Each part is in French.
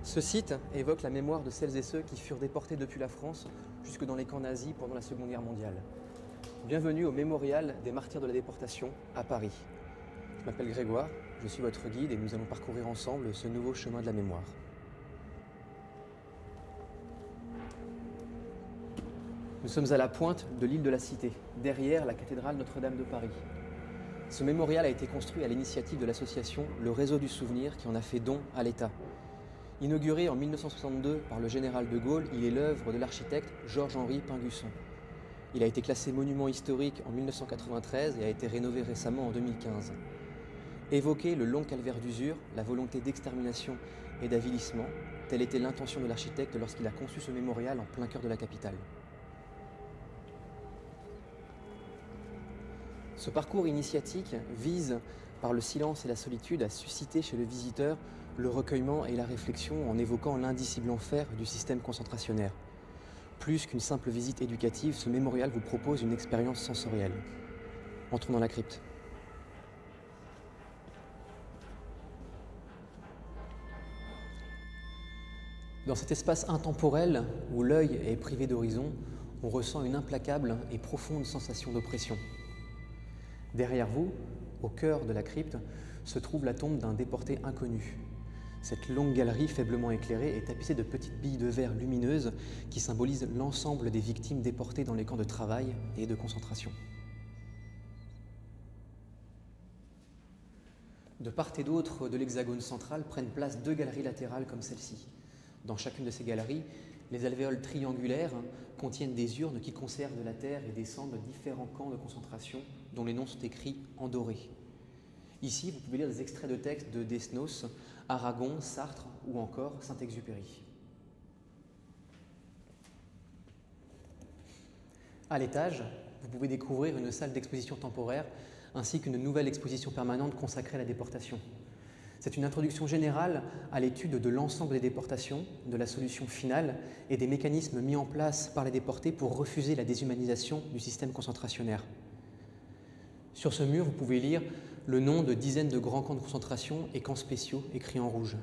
Ce site évoque la mémoire de celles et ceux qui furent déportés depuis la France jusque dans les camps nazis pendant la Seconde Guerre mondiale. Bienvenue au mémorial des martyrs de la déportation à Paris. Je m'appelle Grégoire, je suis votre guide et nous allons parcourir ensemble ce nouveau chemin de la mémoire. Nous sommes à la pointe de l'île de la Cité, derrière la cathédrale Notre-Dame de Paris. Ce mémorial a été construit à l'initiative de l'association Le Réseau du Souvenir qui en a fait don à l'État. Inauguré en 1962 par le général de Gaulle, il est l'œuvre de l'architecte Georges-Henri Pinguçon. Il a été classé monument historique en 1993 et a été rénové récemment en 2015. Évoquer le long calvaire d'usure, la volonté d'extermination et d'avilissement, telle était l'intention de l'architecte lorsqu'il a conçu ce mémorial en plein cœur de la capitale. Ce parcours initiatique vise, par le silence et la solitude, à susciter chez le visiteur le recueillement et la réflexion en évoquant l'indicible enfer du système concentrationnaire. Plus qu'une simple visite éducative, ce mémorial vous propose une expérience sensorielle. Entrons dans la crypte. Dans cet espace intemporel où l'œil est privé d'horizon, on ressent une implacable et profonde sensation d'oppression. Derrière vous, au cœur de la crypte, se trouve la tombe d'un déporté inconnu. Cette longue galerie faiblement éclairée est tapissée de petites billes de verre lumineuses qui symbolisent l'ensemble des victimes déportées dans les camps de travail et de concentration. De part et d'autre de l'hexagone central prennent place deux galeries latérales comme celle-ci. Dans chacune de ces galeries, les alvéoles triangulaires contiennent des urnes qui conservent de la terre et des cendres de différents camps de concentration dont les noms sont écrits en doré. Ici, vous pouvez lire des extraits de textes de Desnos, Aragon, Sartre ou encore Saint-Exupéry. À l'étage, vous pouvez découvrir une salle d'exposition temporaire ainsi qu'une nouvelle exposition permanente consacrée à la déportation. C'est une introduction générale à l'étude de l'ensemble des déportations, de la solution finale et des mécanismes mis en place par les déportés pour refuser la déshumanisation du système concentrationnaire. Sur ce mur, vous pouvez lire le nom de dizaines de grands camps de concentration et camps spéciaux écrits en rouge.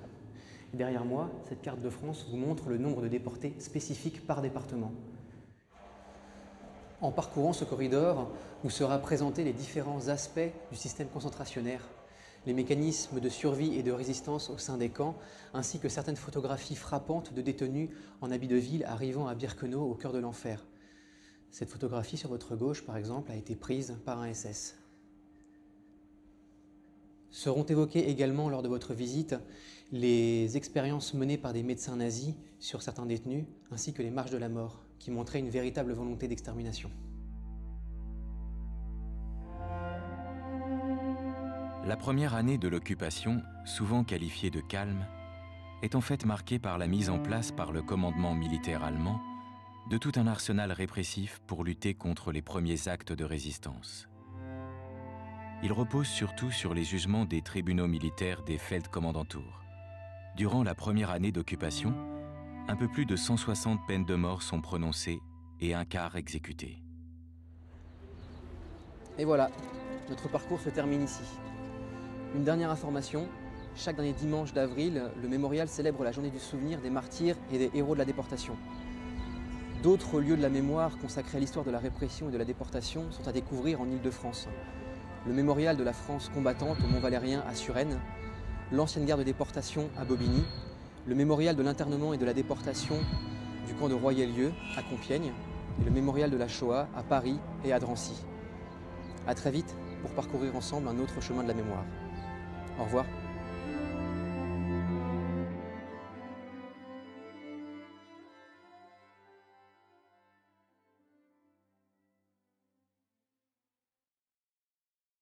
Et derrière moi, cette carte de France vous montre le nombre de déportés spécifiques par département. En parcourant ce corridor, vous sera présenté les différents aspects du système concentrationnaire, les mécanismes de survie et de résistance au sein des camps, ainsi que certaines photographies frappantes de détenus en habit de ville arrivant à Birkenau, au cœur de l'enfer. Cette photographie sur votre gauche, par exemple, a été prise par un SS. Seront évoquées également lors de votre visite les expériences menées par des médecins nazis sur certains détenus, ainsi que les marches de la mort, qui montraient une véritable volonté d'extermination. La première année de l'occupation, souvent qualifiée de calme, est en fait marquée par la mise en place par le commandement militaire allemand de tout un arsenal répressif pour lutter contre les premiers actes de résistance. Il repose surtout sur les jugements des tribunaux militaires des Feldkommandantur. Durant la première année d'occupation, un peu plus de 160 peines de mort sont prononcées et un quart exécutées. Et voilà, notre parcours se termine ici. Une dernière information, chaque dernier dimanche d'avril, le mémorial célèbre la journée du souvenir des martyrs et des héros de la déportation. D'autres lieux de la mémoire consacrés à l'histoire de la répression et de la déportation sont à découvrir en Île-de-France. Le mémorial de la France combattante au Mont-Valérien à Suresnes, l'ancienne gare de déportation à Bobigny, le mémorial de l'internement et de la déportation du camp de Royelieu à Compiègne et le mémorial de la Shoah à Paris et à Drancy. À très vite pour parcourir ensemble un autre chemin de la mémoire. Au revoir.